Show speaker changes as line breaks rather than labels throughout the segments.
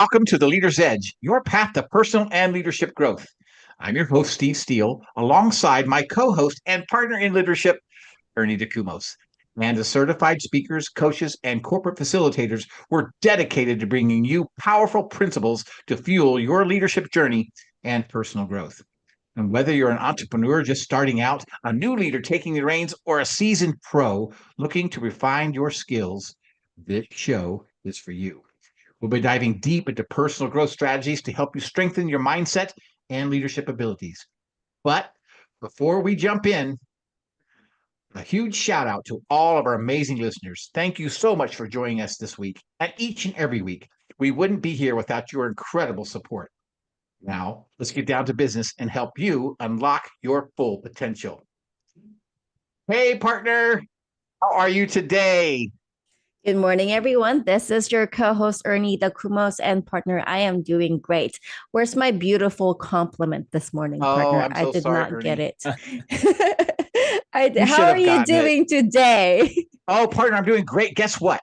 Welcome to the Leader's Edge, your path to personal and leadership growth. I'm your host, Steve Steele, alongside my co-host and partner in leadership, Ernie DeCumos. And as certified speakers, coaches, and corporate facilitators, we're dedicated to bringing you powerful principles to fuel your leadership journey and personal growth. And whether you're an entrepreneur just starting out, a new leader taking the reins, or a seasoned pro looking to refine your skills, this show is for you. We'll be diving deep into personal growth strategies to help you strengthen your mindset and leadership abilities. But before we jump in, a huge shout out to all of our amazing listeners. Thank you so much for joining us this week and each and every week. We wouldn't be here without your incredible support. Now, let's get down to business and help you unlock your full potential. Hey, partner, how are you today?
Good morning, everyone. This is your co-host Ernie the Kumos and partner. I am doing great. Where's my beautiful compliment this morning,
Oh,
partner?
I'm
I
so
did
sorry,
not get
Ernie.
it.
You
How
should
are
have
you
gotten it.
doing today?
Oh, partner, I'm doing great. Guess what?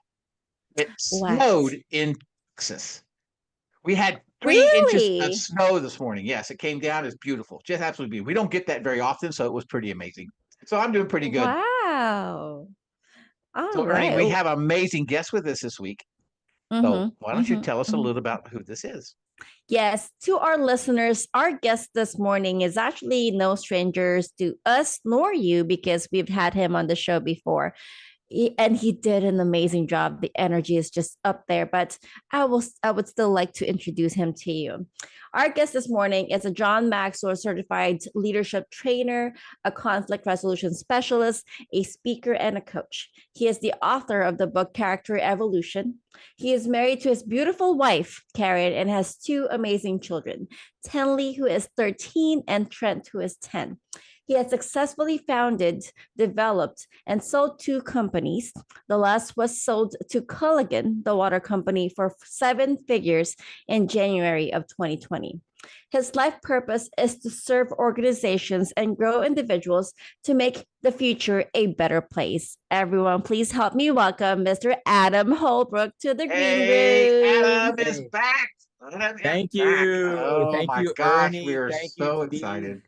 It
What?
snowed in Texas. We had 3 inches of
Really?
snow this morning. Yes, it came down. It's beautiful. Just absolutely beautiful. We don't get that very often, so it was pretty amazing. So I'm doing pretty good.
Wow. All
So, Ernie,
right.
we have amazing guests with us this week. So why don't you tell us a little about who this is?
Yes, to our listeners, our guest this morning is actually no strangers to us nor you because we've had him on the show before. And he did an amazing job. The energy is just up there, but I would still like to introduce him to you. Our guest this morning is a John Maxwell certified leadership trainer, a conflict resolution specialist, a speaker, and a coach. He is the author of the book Character Evolution. He is married to his beautiful wife, Karen, and has two amazing children, Tenley, who is 13, and Trent, who is 10. He has successfully founded, developed, and sold two companies. The last was sold to Culligan, the water company, for 7 figures in January of 2020. His life purpose is to serve organizations and grow individuals to make the future a better place. Everyone, please help me welcome Mr. Adam Holbrook to the green
Hey,
room.
Adam is back. Adam is
Thank
back.
you.
Oh
Thank
my
you,
gosh, we
Ernie.
are
Thank you,
so
Steve.
excited.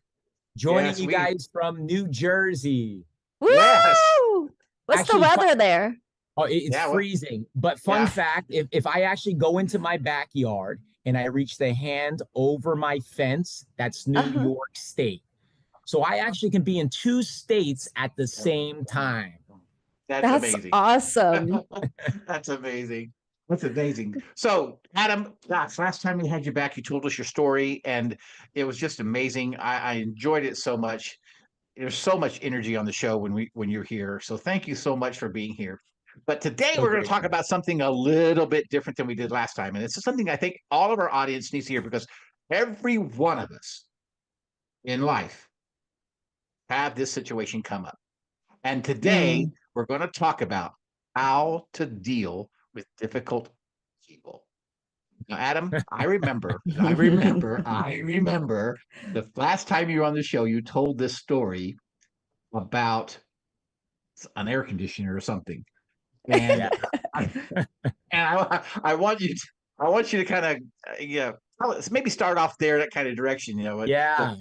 Joining
Yes,
you guys from New Jersey.
yes.
Woo! What's the
Actually,
weather there?
it's
Yeah,
freezing. But fun
yeah.
fact, if I actually go into my backyard and I reach the hand over my fence, that's New
Uh-huh.
York State. So I actually can be in 2 states at the same time.
That's
That's
amazing.
awesome.
That's amazing. That's amazing. So, Adam, gosh, last time we had you back, you told us your story, and it was just amazing. I enjoyed it so much. There's so much energy on the show when you're here. So, thank you so much for being here. But today
So
we're going to talk
grateful.
about something a little bit different than we did last time, and it's something I think all of our audience needs to hear because every one of us in life have this situation come up. And today
Mm.
we're going to talk about how to deal with difficult people. Now, Adam, I remember the last time you were on the show, you told this story about an air conditioner or something. And
Yeah.
I, I want you to, I want you to kind of, yeah, maybe start off there, that kind of direction,
Yeah.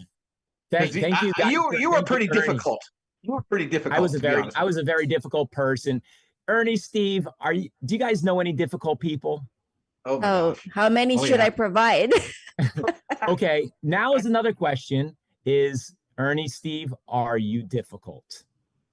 because
Thank you guys
you were
thank you,
pretty
Ernie.
difficult. You were pretty
I was
difficult,
a
to be
very
honest
I
with
was
you.
a very difficult person. Ernie, Steve, do you guys know any difficult people?
Oh my
Oh,
gosh.
how many
Oh
should I
yeah.
provide?
Okay, now is another question. Is Ernie, Steve, are you difficult?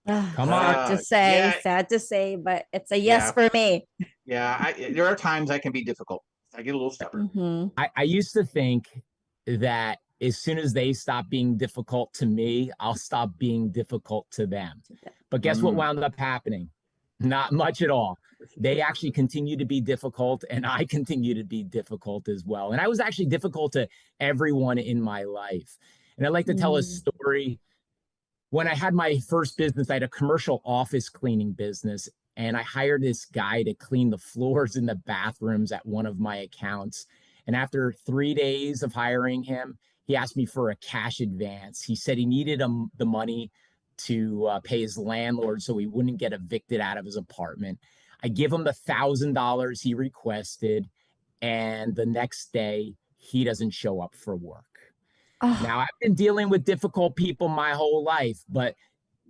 Come on.
Yeah,
Sad to say, but it's a yes
yeah,
for me.
yeah. There are times I can be difficult. I get a little stubborn.
Mm-hmm.
I used to think that as soon as they stop being difficult to me, I'll stop being difficult to them. But guess what
Mm.
wound up happening? Not much at all. They actually continue to be difficult, and I continue to be difficult as well. And I was actually difficult to everyone in my life. And I'd like to tell a
Mm.
story. When I had my first business, I had a commercial office cleaning business, and I hired this guy to clean the floors in the bathrooms at one of my accounts. And after 3 days of hiring him, he asked me for a cash advance. He said he needed the money to pay his landlord so he wouldn't get evicted out of his apartment. I give him the $1,000 he requested, and the next day he doesn't show up for work.
Oh,
Now, I've been dealing with difficult people my whole life, but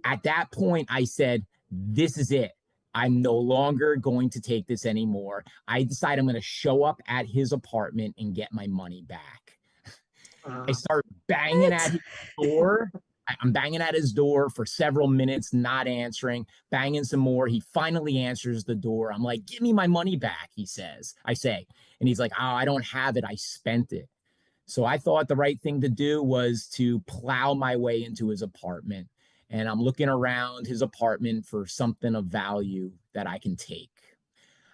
at that point I said, this is it. I'm no longer going to take this anymore. I decide I'm going to show up at his apartment and get my money back. I start banging at his door. I'm banging at his door for several minutes, not answering, banging some more. He finally answers the door. I'm like, give me my money back, he says. I say, and he's like, oh, I don't have it. I spent it. So I thought the right thing to do was to plow my way into his apartment. And I'm looking around his apartment for something of value that I can take.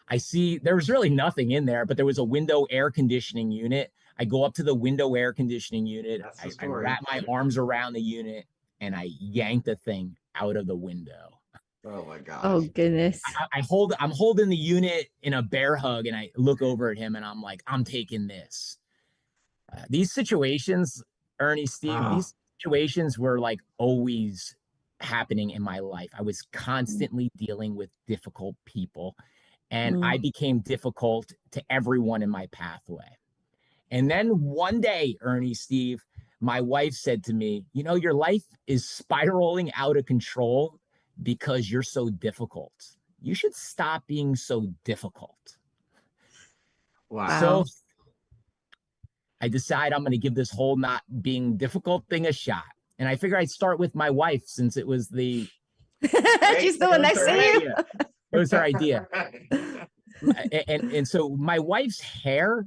I see there was really nothing in there, but there was a window air conditioning unit. I go up to the window air conditioning unit. I wrap my arms around the unit and I yank the thing out of the window.
Oh my God.
oh goodness.
I'm holding the unit in a bear hug and I look over at him and I'm like, I'm taking this. These situations, Ernie, Steve, these situations were like always happening in my life. I was constantly dealing with difficult people, and I became difficult to everyone in my pathway. And then one day, Ernie, Steve, my wife said to me, you know, your life is spiraling out of control because you're so difficult. You should stop being so difficult.
Wow.
So I decide I'm going to give this whole not being difficult thing a shot. And I figure I'd start with my wife since it was the
She's the one next to you.
It was her idea. And so my wife's hair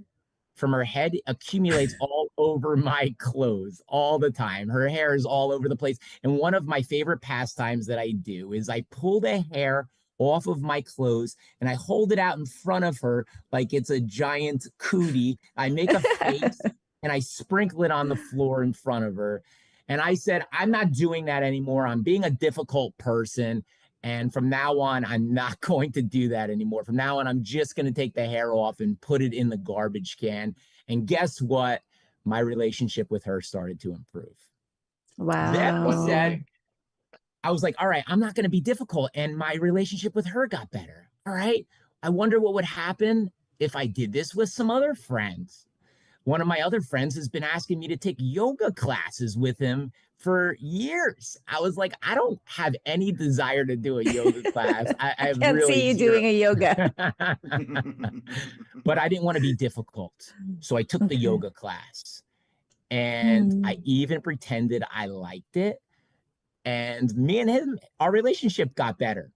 from her head accumulates all over my clothes all the time. Her hair is all over the place. And one of my favorite pastimes that I do is I pull the hair off of my clothes and I hold it out in front of her like it's a giant cootie. I make a face and I sprinkle it on the floor in front of her. And I said, I'm not doing that anymore. I'm being a difficult person. And from now on, I'm not going to do that anymore. From now on, I'm just going to take the hair off and put it in the garbage can. And guess what? My relationship with her started to improve.
Wow.
Then I was like, all right, I'm not going to be difficult. And my relationship with her got better. All right. I wonder what would happen if I did this with some other friends. One of my other friends has been asking me to take yoga classes with him for years. I was like, I don't have any desire to do a yoga class. I
can't
really
see you doing a yoga.
But I didn't want to be difficult. So I took the yoga class and I even pretended I liked it. And me and him, our relationship got better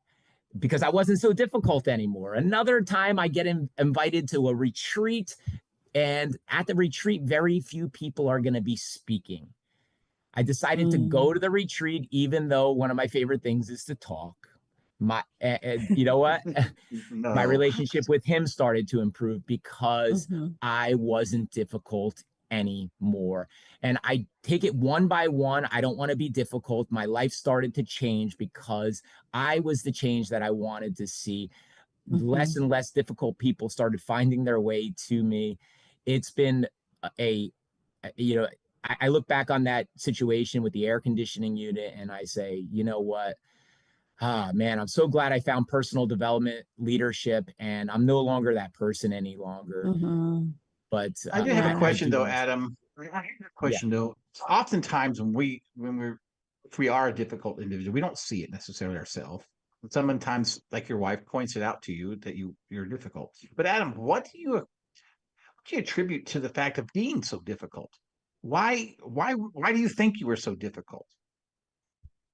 because I wasn't so difficult anymore. Another time I get invited to a retreat, and at the retreat, very few people are going to be speaking. I decided to go to the retreat, even though one of my favorite things is to talk. You know what?
No.
My relationship with him started to improve because I wasn't difficult anymore. And I take it one by one. I don't want to be difficult. My life started to change because I was the change that I wanted to see. Less and less difficult people started finding their way to me. It's been I look back on that situation with the air conditioning unit and I say, you know what? Man, I'm so glad I found personal development leadership and I'm no longer that person any longer. But
I do have a question though, Adam. I have a question though. Oftentimes if we are a difficult individual, we don't see it necessarily ourselves. Sometimes, like your wife points it out to you that you're difficult. But Adam, what do you attribute to the fact of being so difficult? Why do you think you were so difficult?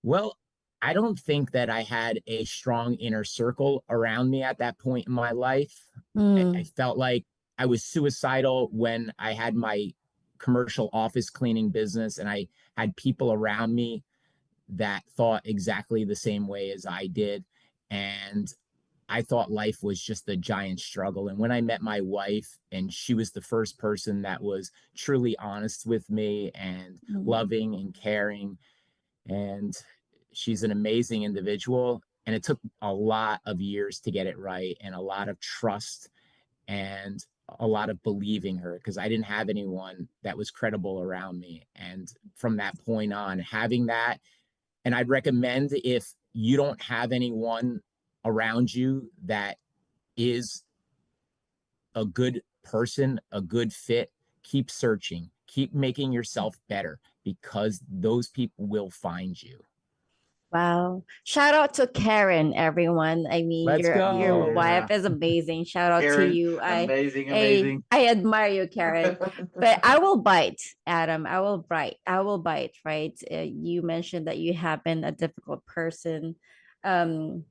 Well, I don't think that I had a strong inner circle around me at that point in my life. I felt like I was suicidal when I had my commercial office cleaning business and I had people around me that thought exactly the same way as I did. And I thought life was just a giant struggle. And when I met my wife, and she was the first person that was truly honest with me and loving and caring, and she's an amazing individual. And it took a lot of years to get it right and a lot of trust and a lot of believing her because I didn't have anyone that was credible around me. And from that point on, having that, and I'd recommend if you don't have anyone around you that is a good person, a good fit, keep searching, keep making yourself better, because those people will find you.
Wow. Shout out to Karen, everyone. I mean,
Let's
your
go.
wife
Yeah.
is amazing. Shout out to
Karen,
you.
amazing.
I admire you, Karen. But I will bite, Adam. I will bite. I will bite, right? You mentioned that you have been a difficult person. And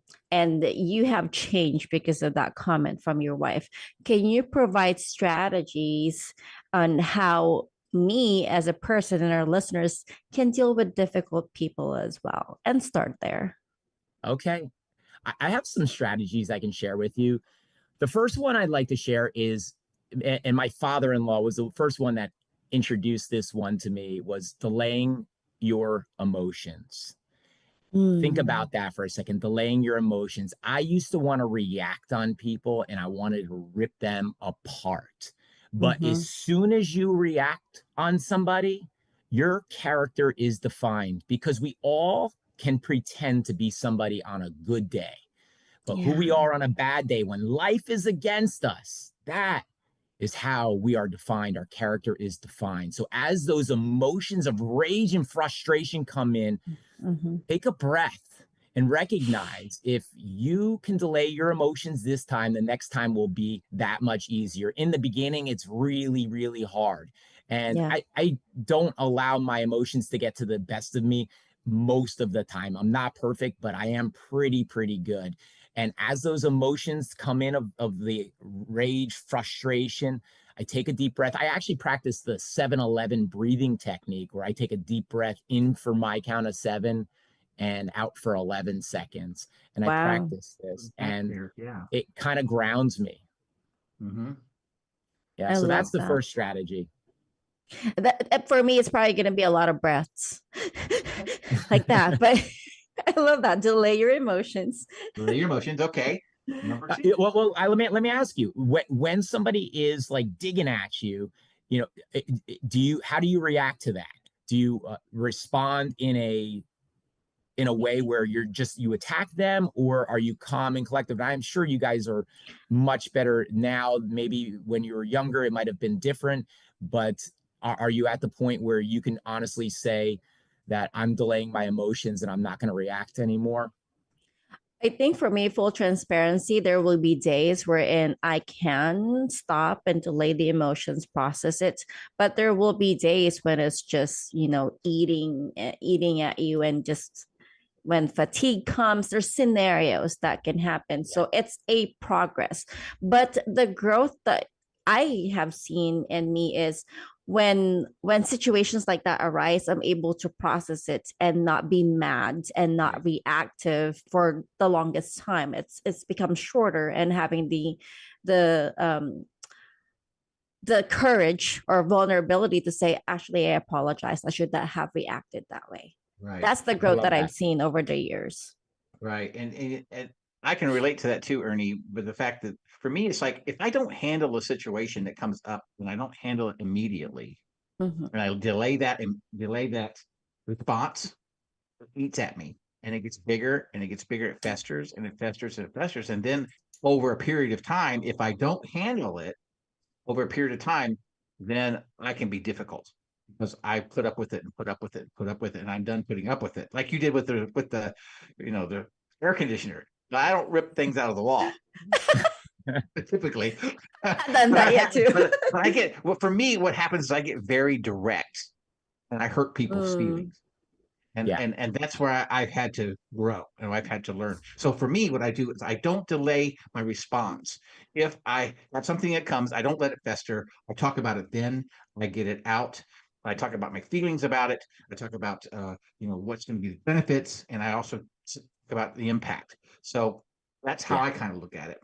you have changed because of that comment from your wife. Can you provide strategies on how me as a person and our listeners can deal with difficult people as well, and start there?
Okay. I have some strategies I can share with you. The first one I'd like to share is, and my father-in-law was the first one that introduced this one to me, was delaying your emotions. Think about that for a second, delaying your emotions. I used to want to react on people and I wanted to rip them apart. But as soon as you react on somebody, your character is defined, because we all can pretend to be somebody on a good day. But who we are on a bad day, when life is against us, that is how we are defined. Our character is defined. So as those emotions of rage and frustration come in, take a breath and recognize, if you can delay your emotions this time, the next time will be that much easier. In the beginning, it's really, really hard. And I don't allow my emotions to get to the best of me most of the time. I'm not perfect, but I am pretty good. And as those emotions come in of the rage, frustration, I take a deep breath. I actually practice the 7-11 breathing technique, where I take a deep breath in for my count of 7 and out for 11 seconds. And I practice this, and it kind of grounds me. Yeah,
I
so
love
that's the
that.
first strategy.
That for me, it's probably going to be a lot of breaths like that. But I love that. Delay your emotions.
Delay your emotions. Okay. Number two.
Let me ask you, when somebody is like digging at you, how do you react to that? Do you respond in a way where you attack them, or are you calm and collective? And I'm sure you guys are much better now. Maybe when you were younger, it might have been different, but are you at the point where you can honestly say that I'm delaying my emotions and I'm not going to react anymore?
I think for me, full transparency, there will be days wherein I can stop and delay the emotions, process it. But there will be days when it's just, eating at you, and just when fatigue comes, there's scenarios that can happen. So it's a progress. But the growth that I have seen in me is when situations like that arise, I'm able to process it and not be mad and not reactive for the longest time. It's become shorter, and having the the courage or vulnerability to say, actually, I apologize. I should not have reacted that way.
Right.
That's the growth that I've seen over the years.
Right. And I can relate to that too, Ernie, with the fact that for me, it's like, if I don't handle a situation that comes up and I don't handle it immediately, and I delay that response, it eats at me, and it gets bigger and it gets bigger. It festers and it festers and it festers. And then over a period of time, if I don't handle it over a period of time, then I can be difficult, because I put up with it and put up with it, and put up with it, and I'm done putting up with it. Like you did with the the air conditioner. I don't rip things out of the wall. Typically.
I've done that yet too.
But for me, what happens is I get very direct, and I hurt people's feelings. And that's where I've had to grow, and I've had to learn. So for me, what I do is I don't delay my response. If I have something that comes, I don't let it fester. I talk about it then. I get it out. I talk about my feelings about it. I talk about what's going to be the benefits, and I also talk about the impact. So that's how I kind of look at it.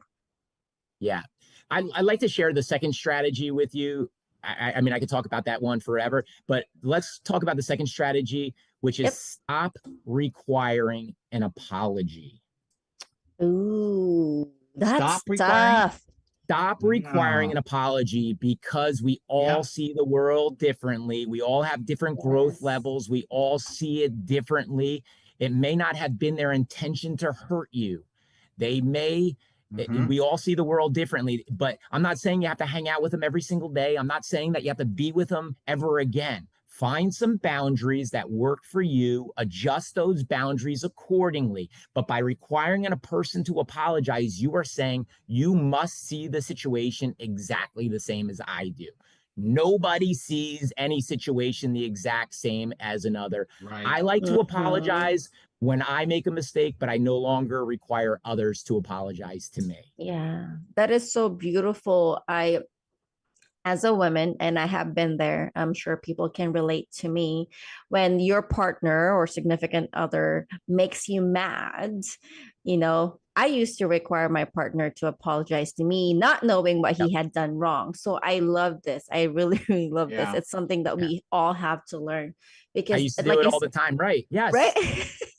Yeah, I'd like to share the second strategy with you. I mean, I could talk about that one forever, but let's talk about the second strategy, which is stop requiring an apology.
Ooh, that's tough.
Stop requiring an apology, because we all see the world differently. We all have different growth levels. We all see it differently. It may not have been their intention to hurt you. They may
Mhm.
We all see the world differently, but I'm not saying you have to hang out with them every single day. I'm not saying that you have to be with them ever again. Find some boundaries that work for you, adjust those boundaries accordingly. But by requiring a person to apologize, you are saying you must see the situation exactly the same as I do. Nobody sees any situation the exact same as another.
Right.
I like to
Mhm.
apologize when I make a mistake, but I no longer require others to apologize to me.
Yeah, that is so beautiful. As a woman, and I have been there, I'm sure people can relate to me. When your partner or significant other makes you mad, I used to require my partner to apologize to me, not knowing what
Yep.
he had done wrong. So I love this. I really, really love this.
Yeah.
It's something that
Yeah.
we all have to learn
I
because,
used to do
like
it
you
all the
said,
time. Right.
right?
Yes.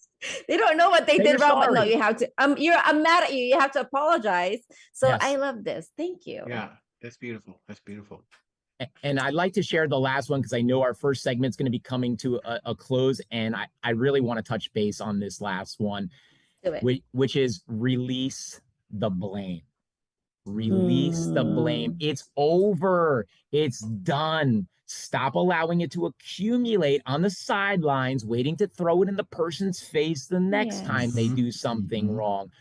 They don't know what they
Say you're
did wrong, but no,
sorry.
you have to. I'm mad at you. You have to apologize. So I
Yes.
love this. Thank you.
Yeah. That's beautiful. That's beautiful.
And I'd like to share the last one because I know our first segment's going to be coming to a close. And I really want to touch base on this last one,
Do it.
which is release the blame. Release the blame.
Mm,
It's over. It's done. Stop allowing it to accumulate on the sidelines, waiting to throw it in the person's face the next time they
yes.
do
Mhm.
something
Mhm.
wrong.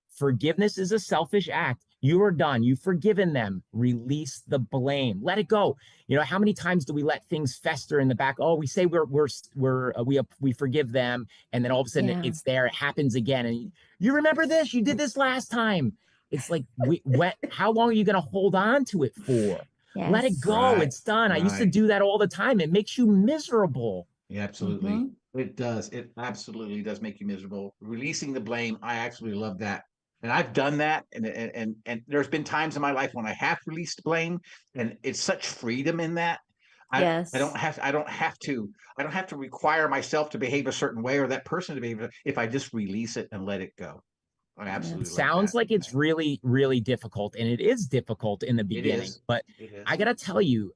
Forgiveness is a selfish act. You are done. You've forgiven them. Release the blame. Let it go. How many times do we let things fester in the back? Oh, we say we forgive them, and then all of a sudden
Yeah.
it's there. It happens again, and you remember this? You did this last time. It's like, how long are you going to hold on to it for? Let it
Yes.
go.
Right.
It's done. I used to
Right.
do that all the time. It makes you miserable.
Yeah, absolutely.
Mm-hmm.
It does. It absolutely does make you miserable. Releasing the blame, I absolutely love that. And I've done that. And there's been times in my life when I have released blame, and it's such freedom in that. I don't
Yes.
have I don't have to require myself to behave a certain way or that person to behave if I just release it and let it go. I absolutely
Yes.
love
Sounds
that.
like it's really, really difficult, and it is difficult in the
It
beginning.
is.
But
It
I
is.
gotta tell you,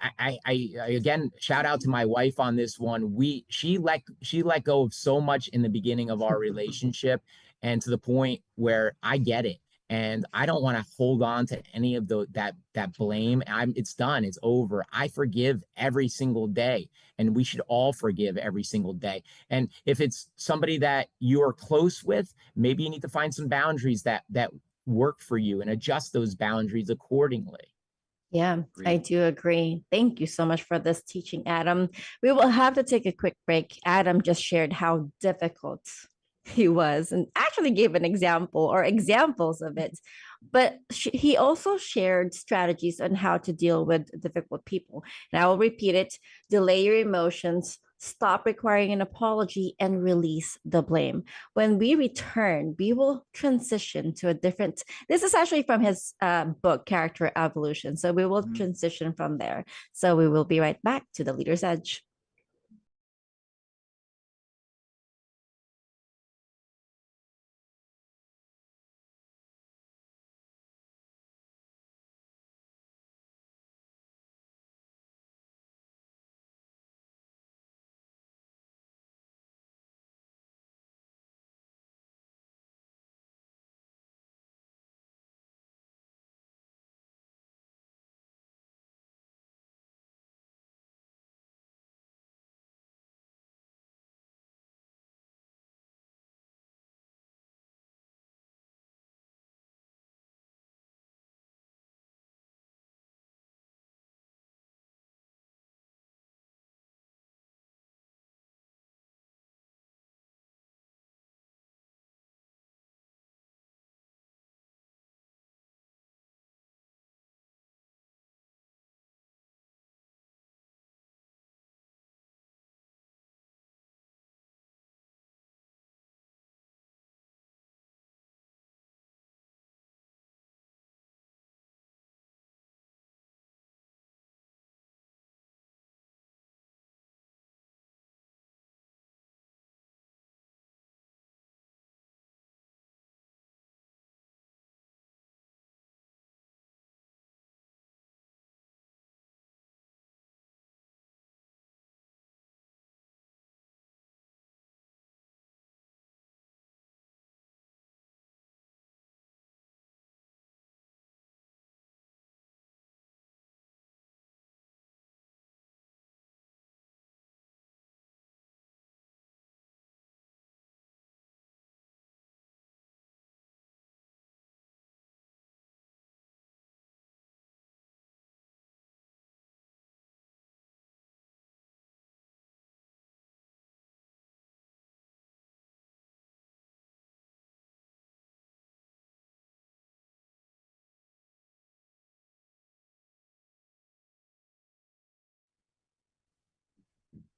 I again shout out to my wife on this one. She let go of so much in the beginning of our relationship, and to the point where I get it, and I don't want to hold on to any of that blame. It's done. It's over. I forgive every single day, and we should all forgive every single day. And if it's somebody that you're close with, maybe you need to find some boundaries that work for you and adjust those boundaries accordingly.
Yeah, I
Agreed.
do agree. Thank you so much for this teaching, Adam. We will have to take a quick break. Adam just shared how difficult he was and actually gave an example or examples of it. But he also shared strategies on how to deal with difficult people. And I will repeat it: delay your emotions, stop requiring an apology, and release the blame. When we return, we will transition to a different. This is actually from his book, Character Evolution. So we will
Mhm.
transition from there. So we will be right back to the Leader's Edge.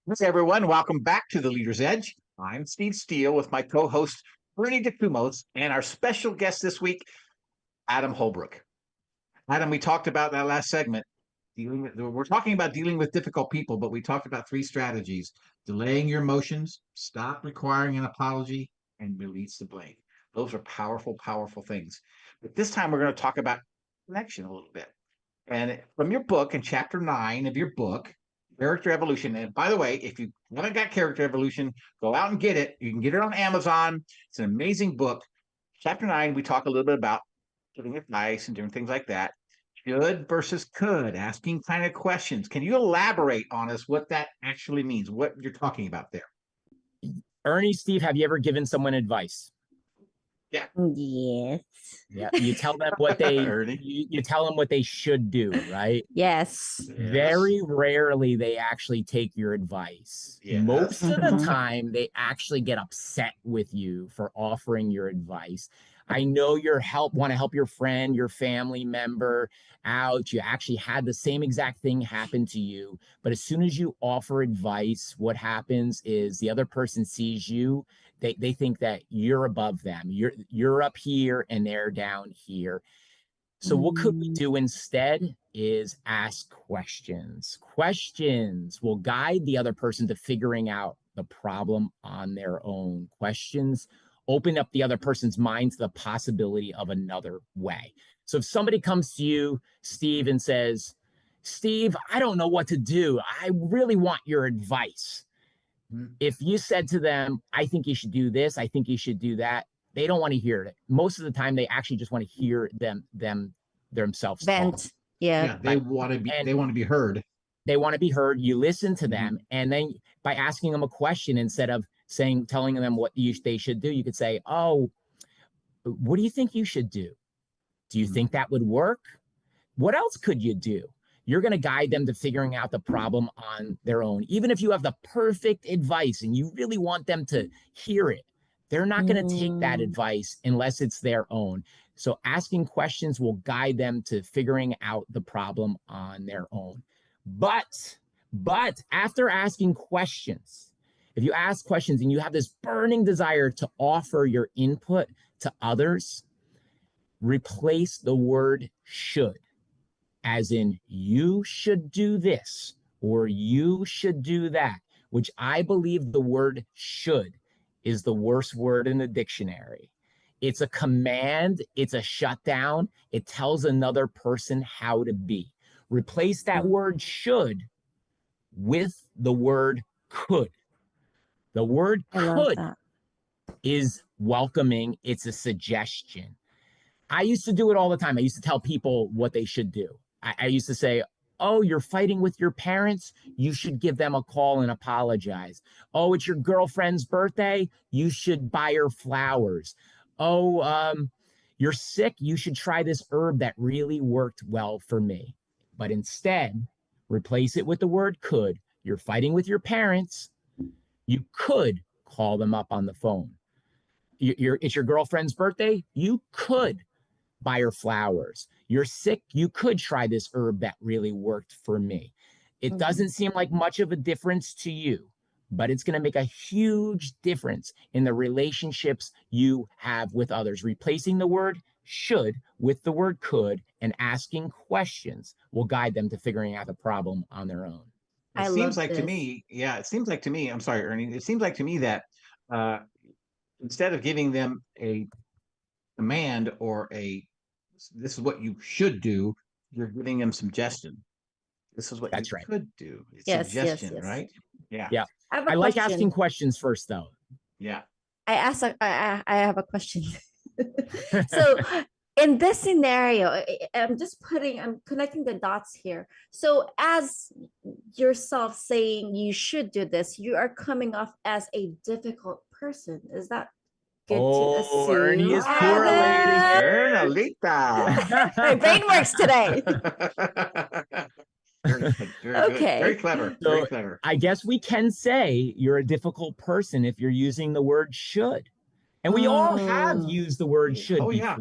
Hey everyone, welcome back to The Leader's Edge. I'm Steve Steele with my co-host Bernie DeCumos and our special guest this week, Adam Holbrook. Adam, we talked about that last segment. We're talking about dealing with difficult people, but we talked about 3 strategies: delaying your emotions, stop requiring an apology, and release the blame. Those are powerful, powerful things. But this time we're going to talk about connection a little bit. And from your book, in chapter 9 of your book, Character Evolution. And by the way, if you haven't got Character Evolution, go out and get it. You can get it on Amazon. It's an amazing book. Chapter 9, we talk a little bit about giving advice and different things like that. Should versus could, asking kind of questions. Can you elaborate on us what that actually means, what you're talking about there?
Ernie, Steve, have you ever given someone advice?
Yeah.
Yes.
Yeah. You tell them what they you tell them what they should do, right?
Yes.
Very rarely they actually take your advice.
Yes.
Most of the
Mhm.
time they actually get upset with you for offering your advice. I know want to help your friend, your family member out. You actually had the same exact thing happen to you. But as soon as you offer advice, what happens is the other person sees you. They think that you're above them. You're up here and they're down here. So what could we do instead is ask questions. Questions will guide the other person to figuring out the problem on their own. Questions open up the other person's mind to the possibility of another way. So if somebody comes to you, Steve, and says, Steve, I don't know what to do. I really want your advice. If you said to them, I think you should do this, I think you should do that, they don't want to hear it. Most of the time, they actually just want to hear themselves talk.
Vent. Yeah.
They want to be heard.
They want to be heard. You listen to them, and then by asking them a question, instead of telling them what they should do, you could say, oh, what do you think you should do? Do you think that would work? What else could you do? You're going to guide them to figuring out the problem on their own. Even if you have the perfect advice and you really want them to hear it, they're not going to take that advice unless it's their own. So asking questions will guide them to figuring out the problem on their own. But after asking questions, if you ask questions and you have this burning desire to offer your input to others, replace the word should, as in you should do this or you should do that, which I believe the word should is the worst word in the dictionary. It's a command. It's a shutdown. It tells another person how to be. Replace that word should with the word could. The word could is welcoming. It's a suggestion. I used to do it all the time. I used to tell people what they should do. I used to say, oh, you're fighting with your parents? You should give them a call and apologize. Oh, it's your girlfriend's birthday? You should buy her flowers. Oh, you're sick? You should try this herb that really worked well for me. But instead, replace it with the word could. You're fighting with your parents. You could call them up on the phone. It's your girlfriend's birthday? You could buy her flowers. You're sick? You could try this herb that really worked for me. It doesn't seem like much of a difference to you, but it's going to make a huge difference in the relationships you have with others. Replacing the word should with the word could and asking questions will guide them to figuring out the problem on their own.
It seems like to me, I'm sorry, Ernie, it seems like to me that instead of giving them a command or this is what you should do, you're giving them suggestion. This is what you could do. It's suggestion, right? Yeah.
I like asking questions first, though.
Yeah.
I have a question. So in this scenario, I'm connecting the dots here. So as yourself saying you should do this, you are coming off as a difficult person. Is that good to assume?
Ernie is correlating.
Ernalita.
My brain works today.
Very
Okay.
Good. Very clever.
So
very clever.
I guess we can say you're a difficult person if you're using the word should. And we all have used the word should before.
Yeah.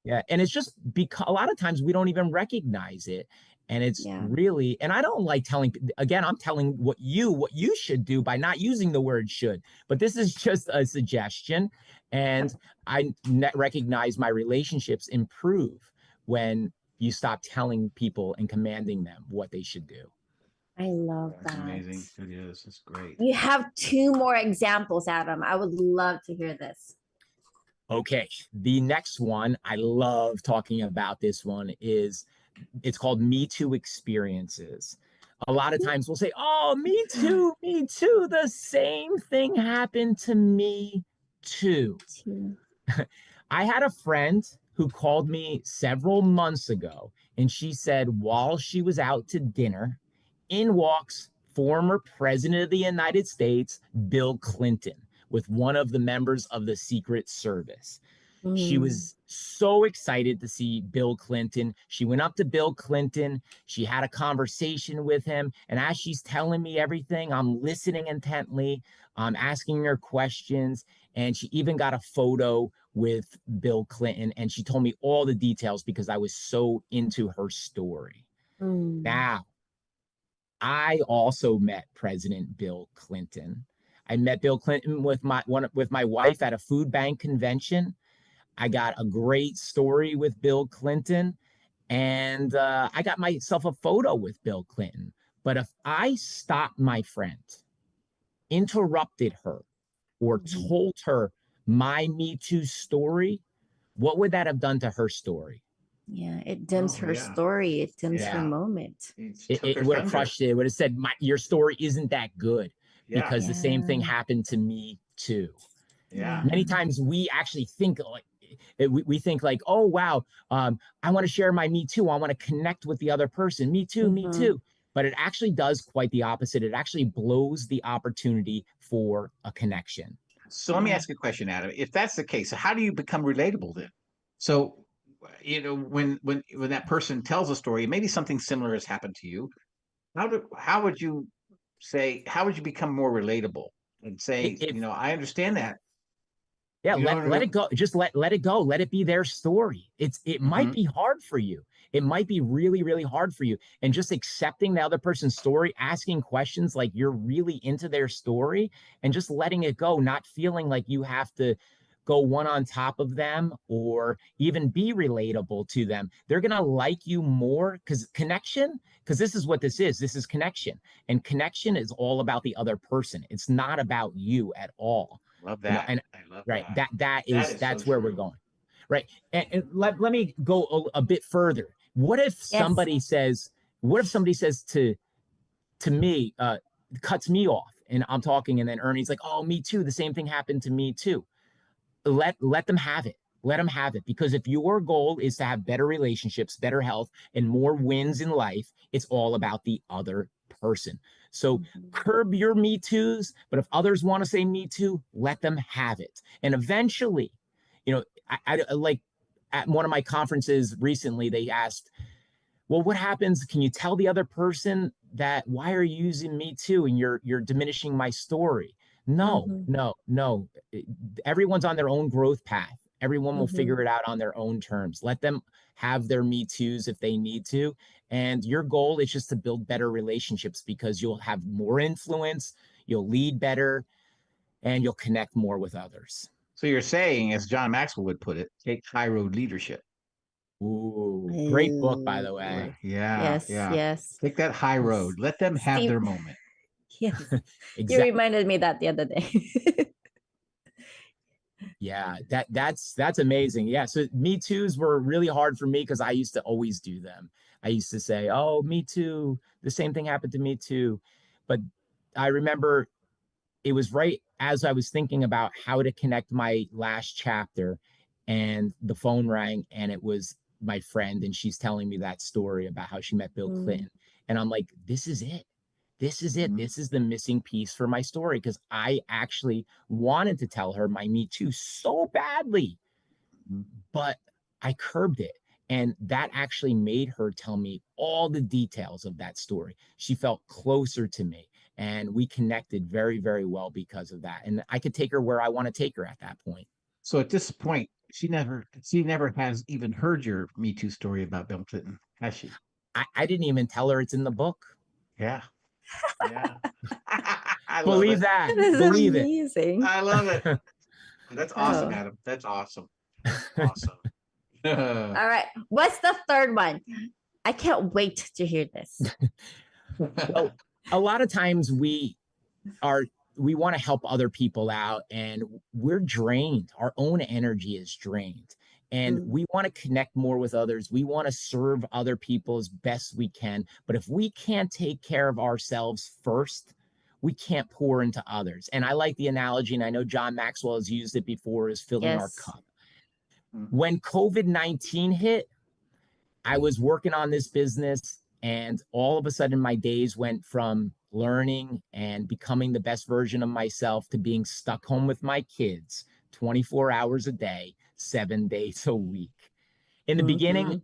Yeah. And it's just because a lot of times we don't even recognize it. And it's
Yeah.
really, and I don't like telling, again, I'm telling what you should do by not using the word should, but this is just a suggestion. And I recognize my relationships improve when you stop telling people and commanding them what they should do.
I love
That's
that.
amazing. It is. It's great.
You have 2 more examples, Adam. I would love to hear this.
Okay, the next one, I love talking about this one, is it's called Me Too experiences. A lot of times we'll say, oh, me too, the same thing happened to me too. I had a friend who called me several months ago, and she said while she was out to dinner, in walks former President of the United States, Bill Clinton, with one of the members of the Secret Service. She was so excited to see Bill Clinton. She went up to Bill Clinton. She had a conversation with him. And as she's telling me everything, I'm listening intently. I'm asking her questions. And she even got a photo with Bill Clinton. And she told me all the details because I was so into her story. Now, I also met President Bill Clinton. I met Bill Clinton with my wife at a food bank convention. I got a great story with Bill Clinton, and I got myself a photo with Bill Clinton. But if I stopped my friend, interrupted her, or told her my Me Too story, what would that have done to her story?
Yeah, it dims her story. It dims her moment.
It would have crushed it. It would have said, your story isn't that good because the same thing happened to me too.
Yeah.
Many times we actually think like, we think like, oh, wow, I want to share my Me Too. I want to connect with the other person. Me too, me too. But it actually does quite the opposite. It actually blows the opportunity for a connection.
So let me ask you a question, Adam. If that's the case, how do you become relatable then? So, when that person tells a story, maybe something similar has happened to you. How would you become more relatable and say, I understand that.
Yeah, let it go. Just let it go. Let it be their story. It might be hard for you. It might be really, really hard for you. And just accepting the other person's story, asking questions like you're really into their story, and just letting it go, not feeling like you have to go one on top of them or even be relatable to them. They're going to like you more because this is what this is. This is connection. And connection is all about the other person. It's not about you at all.
Love that.
And
I love
right.
That
That's so where we're going. Right. And let me go a bit further. What if somebody says to me, cuts me off and I'm talking, and then Ernie's like, oh, me too. The same thing happened to me too. Let them have it. Let them have it. Because if your goal is to have better relationships, better health, and more wins in life, it's all about the other person. So curb your Me Too's, but if others want to say Me Too, let them have it. And eventually, I like at one of my conferences recently, they asked, well, what happens? Can you tell the other person that why are you using Me Too and you're diminishing my story? No. Everyone's on their own growth path. Everyone will figure it out on their own terms. Let them have their Me Too's if they need to. And your goal is just to build better relationships because you'll have more influence, you'll lead better, and you'll connect more with others.
So you're saying, as John Maxwell would put it, take high road leadership.
Ooh, great book, by the way.
Yeah.
Yes.
Take that high road. Let them have their moment.
Yes.
Exactly.
You reminded me that the other day.
Yeah, that's amazing. Yeah, so Me Too's were really hard for me because I used to always do them. I used to say, oh, me too. The same thing happened to me too. But I remember it was right as I was thinking about how to connect my last chapter, and the phone rang, and it was my friend, and she's telling me that story about how she met Bill Clinton. And I'm like, this is it. This is it. This is the missing piece for my story because I actually wanted to tell her my Me Too so badly, but I curbed it. And that actually made her tell me all the details of that story. She felt closer to me, and we connected very, very well because of that. And I could take her where I want to take her at that point.
So at this point, she never has even heard your Me Too story about Bill Clinton, has she?
I didn't even tell her it's in the book.
Yeah. Yeah. I love
Believe
it.
that.
That is
Believe it.
amazing.
I love it. That's awesome,
Oh.
Adam. That's awesome. Awesome.
All right. What's the third one? I can't wait to hear this.
Well, a lot of times we want to help other people out, and we're drained. Our own energy is drained, and we want to connect more with others. We want to serve other people as best we can. But if we can't take care of ourselves first, we can't pour into others. And I like the analogy, and I know John Maxwell has used it before, is filling our
Yes.
cup. When COVID-19 hit, I was working on this business, and all of a sudden my days went from learning and becoming the best version of myself to being stuck home with my kids 24 hours a day, 7 days a week. In the beginning,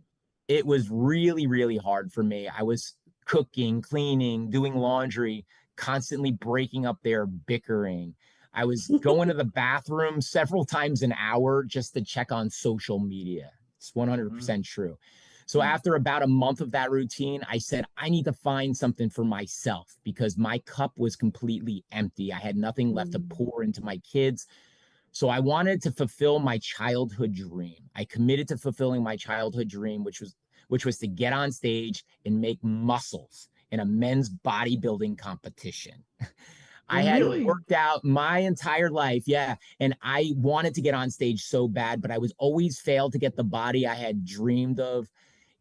it was really, really hard for me. I was cooking, cleaning, doing laundry, constantly breaking up there, bickering. I was going to the bathroom several times an hour just to check on social media. It's 100% true. So after about a month of that routine, I said, I need to find something for myself because my cup was completely empty. I had nothing left to pour into my kids. So I wanted to fulfill my childhood dream. I committed to fulfilling my childhood dream, which was to get on stage and make muscles in a men's bodybuilding competition. I had worked out my entire life. Yeah. And I wanted to get on stage so bad, but I was always failed to get the body I had dreamed of.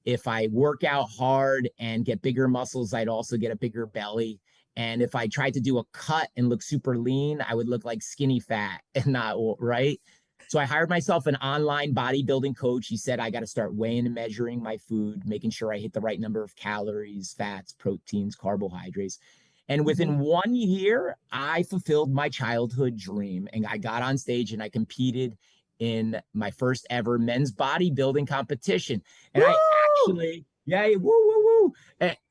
If I work out hard and get bigger muscles, I'd also get a bigger belly. And if I tried to do a cut and look super lean, I would look like skinny fat and not right. So I hired myself an online bodybuilding coach. He said, I got to start weighing and measuring my food, making sure I hit the right number of calories, fats, proteins, carbohydrates. And within 1 year, I fulfilled my childhood dream. And I got on stage and I competed in my first ever men's bodybuilding competition. And I actually,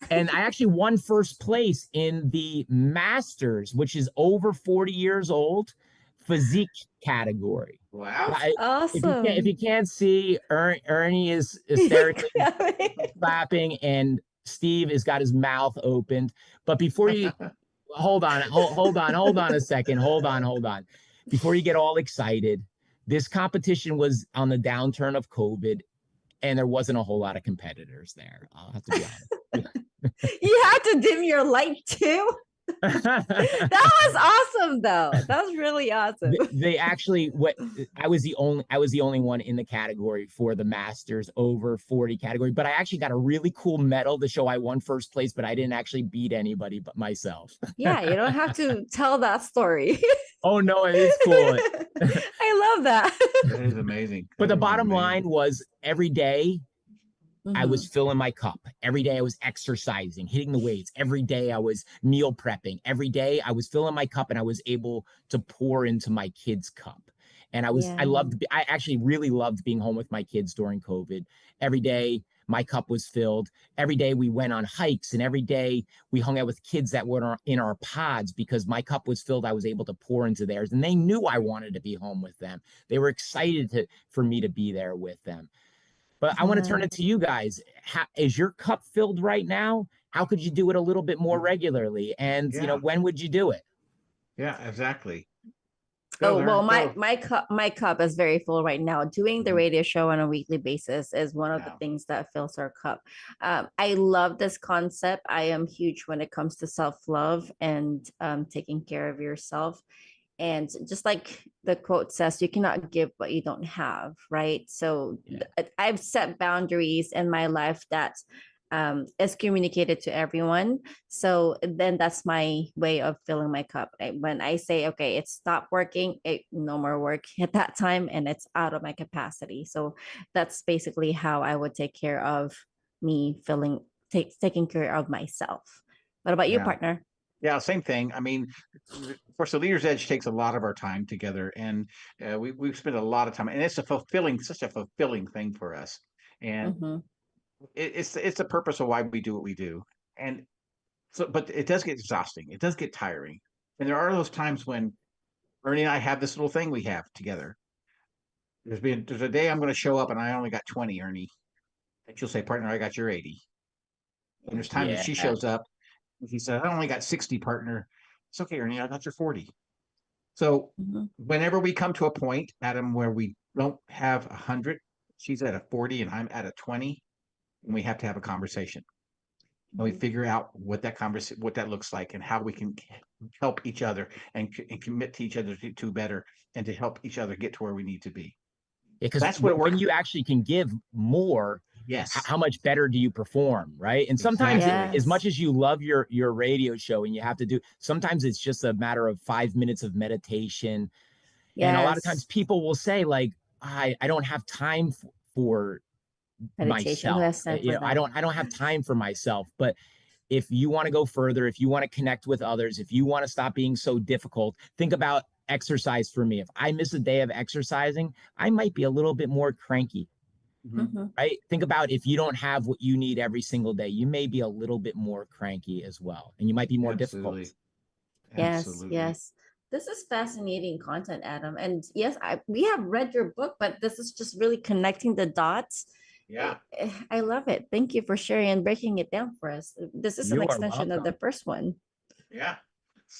and I actually won first place in the Masters, which is over 40 years old, physique category.
Wow.
Awesome.
If you can't see, Ernie is hysterically clapping, and Steve has got his mouth opened. But before you hold on a second. Hold on. Before you get all excited, this competition was on the downturn of COVID, and there wasn't a whole lot of competitors there. I'll have to be honest.
You had to dim your light too. That was awesome, though. That was really awesome.
They actually, I was the only one in the category for the Masters over 40 category, but I actually got a really cool medal to show I won first place, but I didn't actually beat anybody but myself.
Yeah, you don't have to tell that story.
Oh no, it's cool.
I love that.
That is amazing.
But the bottom line was every day I was filling my cup. Every day I was exercising, hitting the weights. Every day I was meal prepping. Every day I was filling my cup, and I was able to pour into my kids' cup. And I actually really loved being home with my kids during COVID. Every day my cup was filled. Every day we went on hikes, and every day we hung out with kids that were in our pods because my cup was filled. I was able to pour into theirs, and they knew I wanted to be home with them. They were excited for me to be there with them. But I want to turn it to you guys. Is your cup filled right now? How could you do it a little bit more regularly? And when would you do it?
Yeah, exactly.
My cup is very full right now. Doing the radio show on a weekly basis is one of the things that fills our cup. I love this concept. I am huge when it comes to self-love and taking care of yourself. And just like the quote says, you cannot give what you don't have, right? So I've set boundaries in my life that is communicated to everyone. So then that's my way of filling my cup. When I say, okay, it's stopped working, no more work at that time, and it's out of my capacity. So that's basically how I would take care of me taking care of myself. What about you, partner?
Yeah, same thing. I mean, of course, the Leader's Edge takes a lot of our time together, and we've spent a lot of time, and it's such a fulfilling thing for us. And it's the purpose of why we do what we do. And so, but it does get exhausting. It does get tiring. And there are those times when Ernie and I have this little thing we have together. There's a day I'm going to show up and I only got 20, Ernie. And she'll say, partner, I got your 80. And there's times that
Yeah.
she shows up and she said, I only got 60, partner. It's okay, Ernie, I got your 40. So
Mhm.
whenever we come to a point, Adam, where we don't have 100, she's at a 40 and I'm at a 20, and we have to have a conversation. And we
Mhm.
figure out what that looks like and how we can help each other and commit to each other to better and to help each other get to where we need to be.
Because
That's what it
when
works.
you actually can give more,
Yes,
how much better do you perform, right? And sometimes
exactly.
as much
Yes.
as you love your radio show and you have to do, sometimes it's just a matter of 5 minutes of meditation. And a lot of times
Yes.
people will say like, I don't have time for
Meditation. Who
myself.
has time for
I
that?
don't have time for myself. But if you want to go further, if you want to connect with others, if you want to stop being so difficult, think about exercise for me. If I miss a day of exercising, I might be a little bit more cranky,
Mhm.
Mhm.
right? Think about if you don't have what you need every single day, you may be a little bit more cranky as well, and you might be more difficult.
Absolutely.
Yes,
Absolutely.
yes. This is fascinating content, Adam. And yes, we have read your book, but this is just really connecting the dots.
Yeah.
I love it. Thank you for sharing and breaking it down for us. This is an
You are
extension of the
welcome.
first one.
Yeah.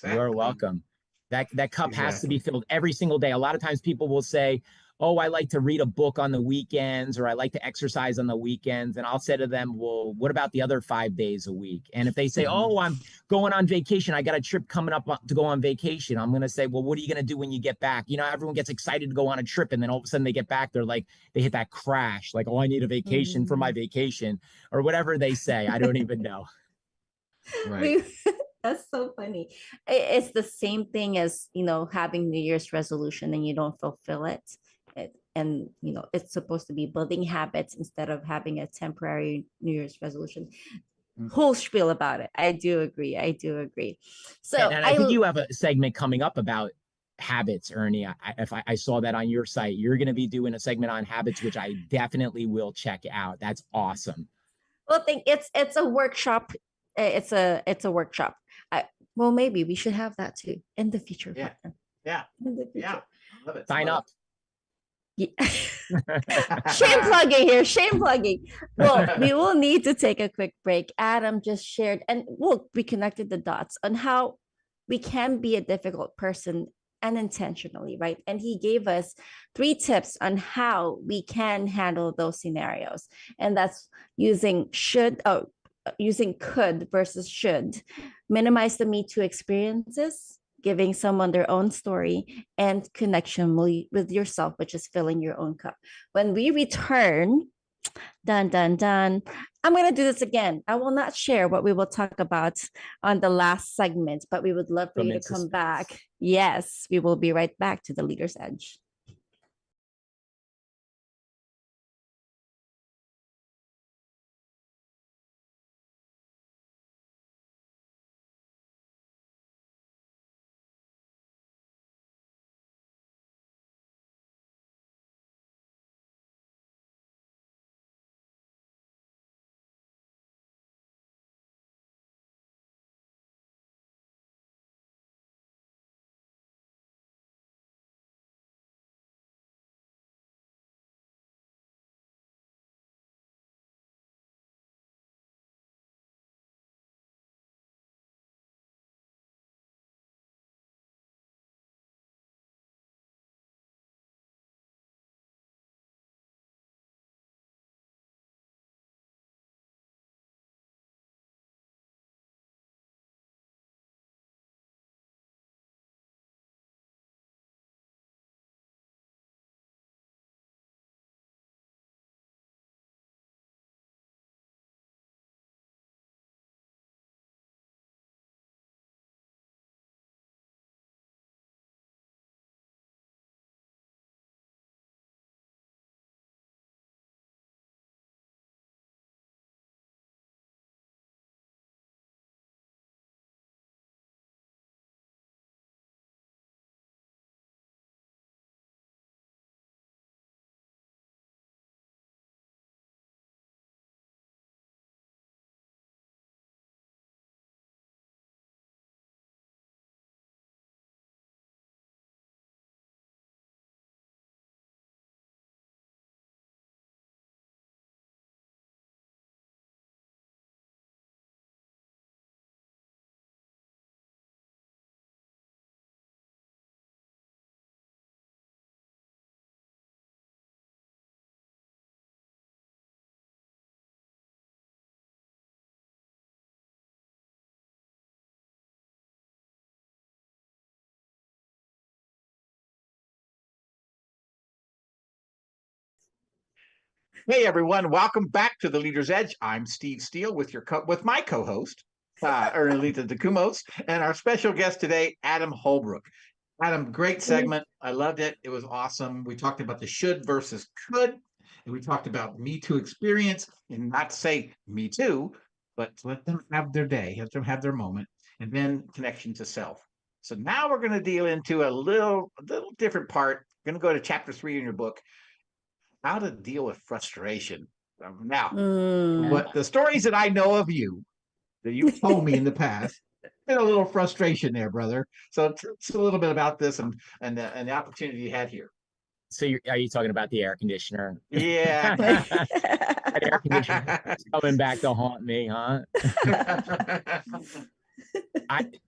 You are
Exactly.
welcome. That cup has to be
Exactly.
filled every single day. A lot of times people will say, "Oh, I like to read a book on the weekends or I like to exercise on the weekends." And I'll say to them, "Well, what about the other 5 days a week?" And if they say,
Mhm.
"Oh, I'm going on vacation. I got a trip coming up to go on vacation." I'm going to say, "Well, what are you going to do when you get back?" You know, everyone gets excited to go on a trip and then all of a sudden they get back, they're like they hit that crash, like, "Oh, I need a vacation for my
Mhm.
vacation," or whatever they say. I don't even know.
Right.
We that's so funny. It's the same thing as, having New Year's resolution and you don't fulfill it. And it's supposed to be building habits instead of having a temporary New Year's resolution.
Mm.
Whole spiel about it. I do agree. I do agree. So
And I think you have a segment coming up about habits, Ernie. If I saw that on your site, you're going to be doing a segment on habits, which I definitely will check out. That's awesome.
well, think it's a workshop. It's a workshop. I, well, maybe we should have that too in the future,
Yeah.
partner.
Yeah.
In the
Yeah.
future.
I love it.
Sign
Love
up.
Yeah. Shame plugging here. Shame plugging. Well,
it.
we will need to take a quick break. Adam just shared, and we connected the dots on how we can be a difficult person unintentionally, right? And he gave us 3 tips on how we can handle those scenarios. And that's using could versus should, minimize the me too experiences, giving someone their own story, and connection with yourself, which is filling your own cup. When we return, dun dun dun, I'm going to do this again. I will not share what we will talk about on the last segment, but we would love for
From
you to
in
come
suspense.
back. Yes, we will be right back to the Leader's Edge.
Hey everyone, welcome back to the Leader's Edge. I'm Steve Steele with with my co-host, Ernalita DeCumos, and our special guest today, Adam Holbrook. Adam, great segment. I loved it. It was awesome. We talked about the should versus could, and we talked about Me Too experience, and not to say Me Too, but to let them have their day, let them have their moment, and then connection to self. So now we're going to deal into a little different part. We're going to go to chapter 3 in your book, how to deal with frustration. Now, what the stories that I know of you that you've told me in the past, been a little frustration there, brother. So tell us a little bit about this and the opportunity you had here.
So are you talking about the air conditioner?
Yeah.
That air conditioner is coming back to haunt me, huh?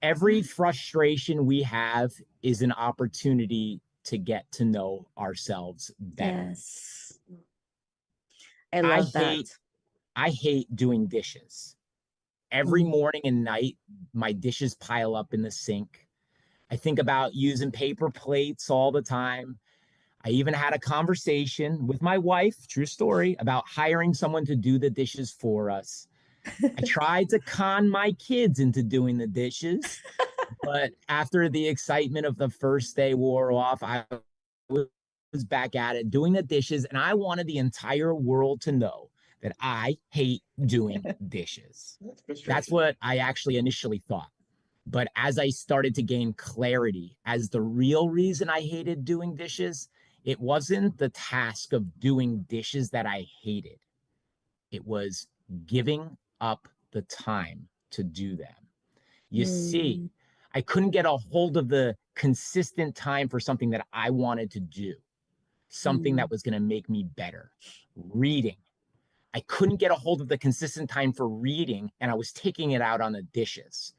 Every frustration we have is an opportunity to get to know ourselves better.
Yes. I love that.
I hate doing dishes. Every morning and night, my dishes pile up in the sink. I think about using paper plates all the time. I even had a conversation with my wife, true story, about hiring someone to do the dishes for us. I tried to con my kids into doing the dishes, but after the excitement of the first day wore off, I was back at it doing the dishes, and I wanted the entire world to know that I hate doing dishes. That's what I actually initially thought. But as I started to gain clarity as the real reason I hated doing dishes, it wasn't the task of doing dishes that I hated. It was giving up the time to do them. You see, I couldn't get a hold of the consistent time for something that I wanted to do, something that was going to make me better. Reading. I couldn't get a hold of the consistent time for reading, and I was taking it out on the dishes.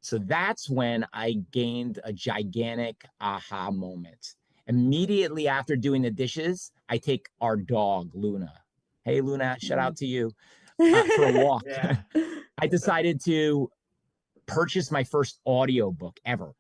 So that's when I gained a gigantic aha moment. Immediately after doing the dishes, I take our dog, Luna. Hey, Luna, shout out to you, for a walk.
Yeah.
I decided to purchase my first audiobook ever.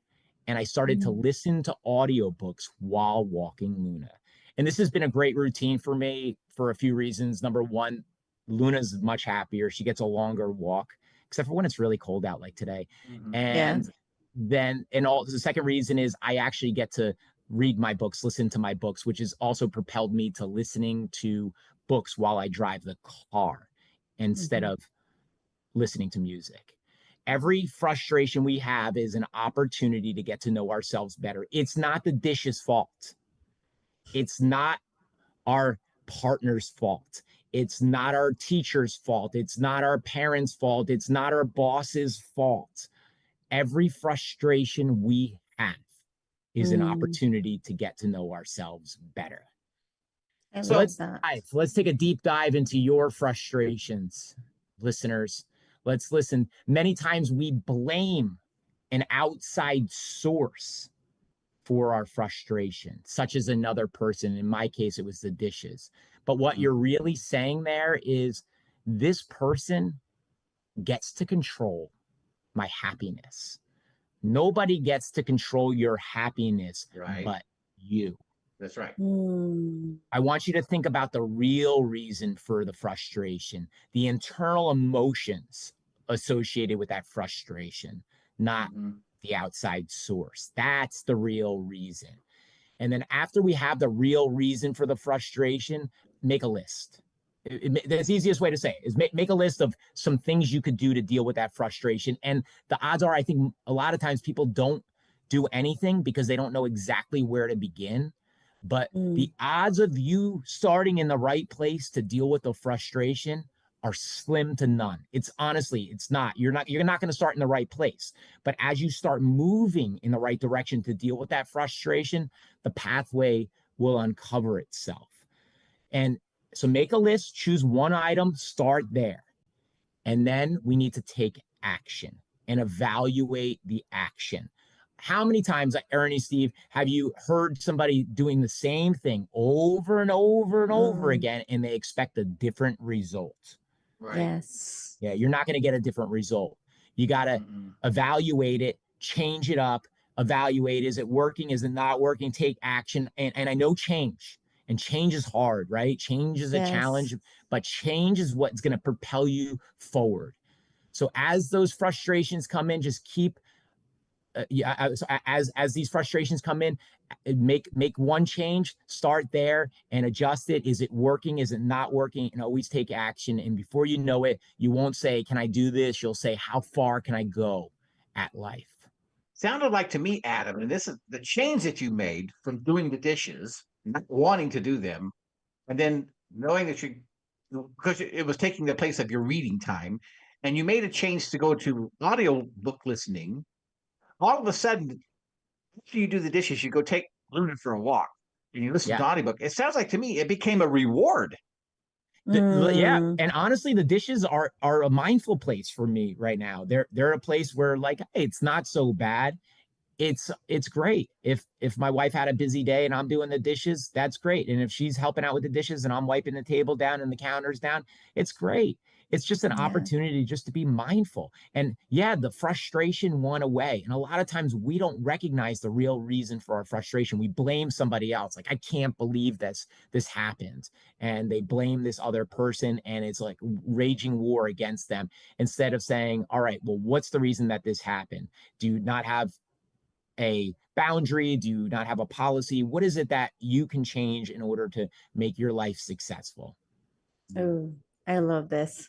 And I started to listen to audiobooks while walking Luna. And this has been a great routine for me for a few reasons. Number one, Luna's much happier. She gets a longer walk, except for when it's really cold out like today. And then, and all the second reason is I actually get to read my books, listen to my books, which has also propelled me to listening to books while I drive the car instead of listening to music. Every frustration we have is an opportunity to get to know ourselves better. It's not the dish's fault. It's not our partner's fault. It's not our teacher's fault. It's not our parents' fault. It's not our boss's fault. Every frustration we have is an opportunity to get to know ourselves better. So let's take a deep dive into your frustrations, listeners. Let's listen. Many times we blame an outside source for our frustration, such as another person. In my case, it was the dishes. But what you're really saying there is this person gets to control my happiness. Nobody gets to control your happiness but you.
That's right.
I want you to think about the real reason for the frustration, the internal emotions associated with that frustration, not the outside source. That's the real reason. And then after we have the real reason for the frustration, make a list. That's the easiest way to say it, is make a list of some things you could do to deal with that frustration. And the odds are, I think a lot of times people don't do anything because they don't know exactly where to begin. But the odds of you starting in the right place to deal with the frustration are slim to none. It's honestly, it's not. You're not going to start in the right place. But as you start moving in the right direction to deal with that frustration, the pathway will uncover itself. And so make a list, choose one item, start there. And then we need to take action and evaluate the action. How many times, Ernie, Steve, have you heard somebody doing the same thing over and over and over again, and they expect a different result?
Right.
Yes.
Yeah, you're not going to get a different result. You got to evaluate it, change it up, evaluate, is it working, is it not working, take action. And I know change. And change is hard, right? Change is a challenge, but change is what's going to propel you forward. So as those frustrations come in, just keep as these frustrations come in, make one change, start there and adjust it. Is it working? Is it not working? And always take action. And before you know it, you won't say, can I do this? You'll say, how far can I go at life?
Sounded like to me, Adam, and this is the change that you made from doing the dishes, not wanting to do them, and then knowing that because it was taking the place of your reading time, and you made a change to go to audio book listening. All of a sudden, after you do the dishes, you go take Luna for a walk and you listen to audiobook. It sounds like to me it became a reward.
Yeah, and honestly, the dishes are a mindful place for me right now. They're a place where, like, hey, it's not so bad. It's great. If my wife had a busy day and I'm doing the dishes, that's great. And if she's helping out with the dishes and I'm wiping the table down and the counters down, it's great. It's just an opportunity just to be mindful. And yeah, the frustration went away. And a lot of times we don't recognize the real reason for our frustration. We blame somebody else. Like, I can't believe this happened. And they blame this other person, and it's like raging war against them, instead of saying, all right, well, what's the reason that this happened? Do you not have a boundary? Do you not have a policy? What is it that you can change in order to make your life successful?
Oh, I love this.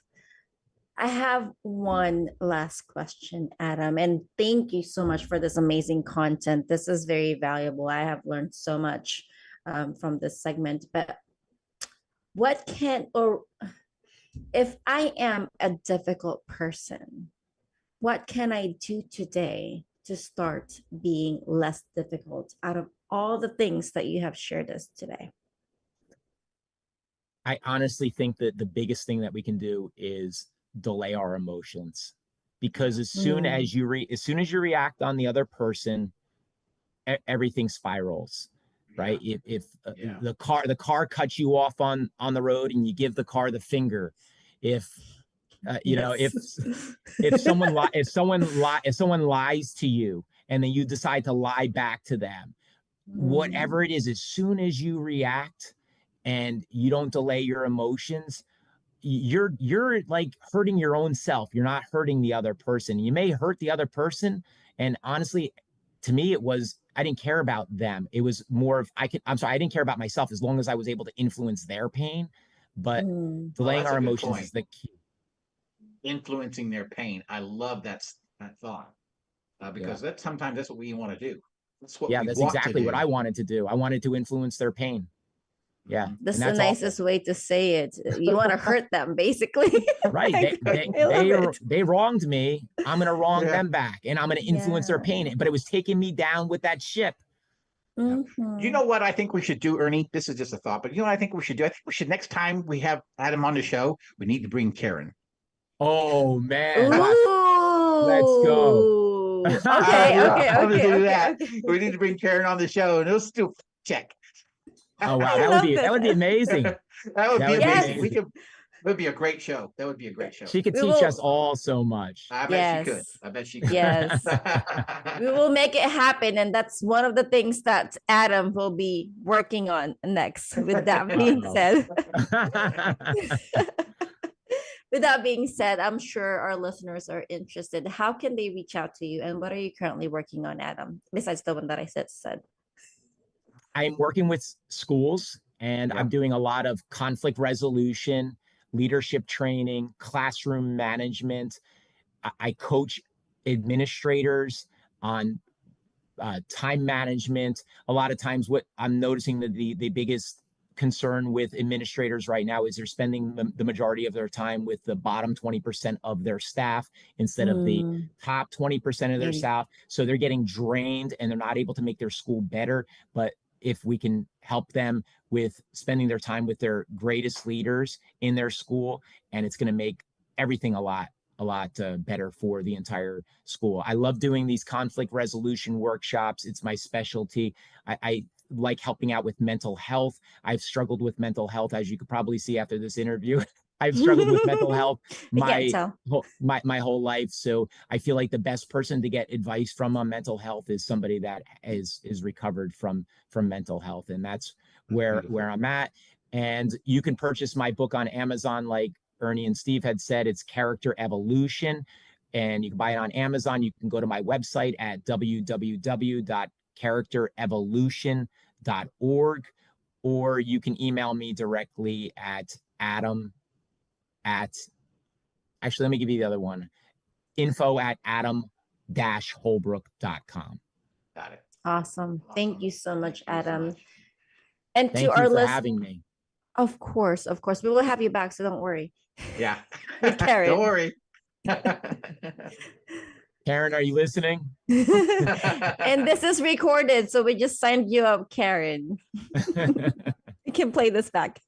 I have one last question, Adam, and thank you so much for this amazing content. This is very valuable. I have learned so much from this segment. But if I am a difficult person, what can I do today to start being less difficult out of all the things that you have shared us today?
I honestly think that the biggest thing that we can do is delay our emotions, because as soon as you react on the other person, everything spirals, right? If the car cuts you off on the road and you give the car the finger, if someone lies to you and then you decide to lie back to them, whatever it is, as soon as you react and you don't delay your emotions, you're like hurting your own self. You're not hurting the other person. You may hurt the other person. And honestly, to me, I didn't care about them. It was more of, I didn't care about myself, as long as I was able to influence their pain. But delaying our emotions is the key.
Influencing their pain. I love that thought, because sometimes that's what we want to do. That's exactly
what I wanted to do. I wanted to influence their pain. Yeah,
that's the nicest way to say it. You want to hurt them, basically.
Right. They wronged me. I'm going to wrong them back, and I'm going to influence their pain. But it was taking me down with that ship.
You know what I think we should do, Ernie? This is just a thought, but you know what I think we should do? I think we should, next time we have Adam on the show, we need to bring Karen.
Oh, man. Let's go.
Okay.
We
need to bring Karen on the show, and let's do check.
Oh, wow. That would be amazing.
It would be a great show. That would be a great show.
She could teach us all so much.
I bet she could.
Yes. We will make it happen. And that's one of the things that Adam will be working on next. With that being said. With that being said, I'm sure our listeners are interested. How can they reach out to you? And what are you currently working on, Adam, besides the one that I said?
I'm working with schools, and I'm doing a lot of conflict resolution, leadership training, classroom management. I coach administrators on time management. A lot of times what I'm noticing that the biggest concern with administrators right now is they're spending the majority of their time with the bottom 20% of their staff instead of the top 20% of their staff. So they're getting drained and they're not able to make their school better. But if we can help them with spending their time with their greatest leaders in their school, and it's going to make everything a lot better for the entire school. I love doing these conflict resolution workshops. It's my specialty. I like helping out with mental health. I've struggled with mental health, as you could probably see after this interview. I've struggled with mental health
I can't tell.
my whole life. So I feel like the best person to get advice from on mental health is somebody that is recovered from mental health. And that's where I'm at. And you can purchase my book on Amazon, like Ernie and Steve had said. It's Character Evolution. And you can buy it on Amazon. You can go to my website at www.characterevolution.org, or you can email me directly at Adam at, actually, let me give you the other one, info@adam-holbrook.com.
Got it.
Awesome. Thank you so much, Adam. And
Thank
to our
you for
listeners,
having me.
of course, we will have you back, so don't worry.
Yeah.
With Karen.
Don't worry.
Karen, are you listening?
And this is recorded, so we just signed you up, Karen. You can play this back.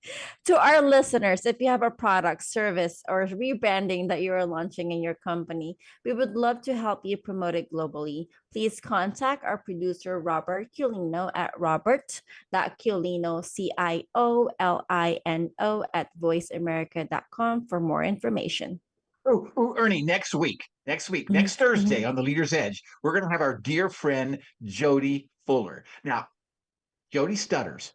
To our listeners, if you have a product, service, or rebranding that you are launching in your company, we would love to help you promote it globally. Please contact our producer, Robert Culino, at robert.culino, CIOLINO, at voiceamerica.com for more information.
Oh, Ernie, next Thursday on the Leader's Edge, we're going to have our dear friend, Jody Fuller. Now, Jody stutters.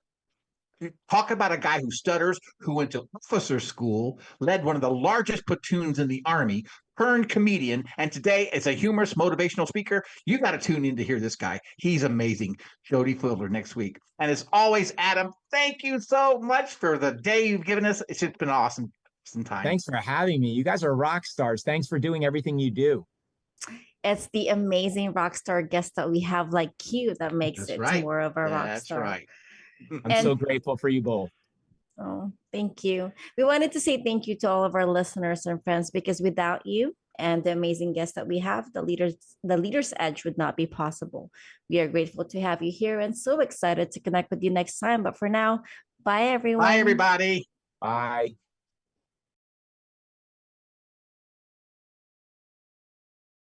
Talk about a guy who stutters, who went to officer school, led one of the largest platoons in the Army, turned comedian, and today is a humorous motivational speaker. You got to tune in to hear this guy. He's amazing. Jody Fuller next week. And as always, Adam, thank you so much for the day you've given us. It's just been awesome. Time.
Thanks for having me. You guys are rock stars. Thanks for doing everything you do.
It's the amazing rock star guest that we have like you that makes
That's
it
right.
more of a rock star.
That's right.
I'm so grateful for you both.
Oh, thank you. We wanted to say thank you to all of our listeners and friends, because without you and the amazing guests that we have, the Leader's Edge would not be possible. We are grateful to have you here and so excited to connect with you next time. But for now, bye everyone.
Bye everybody.
Bye.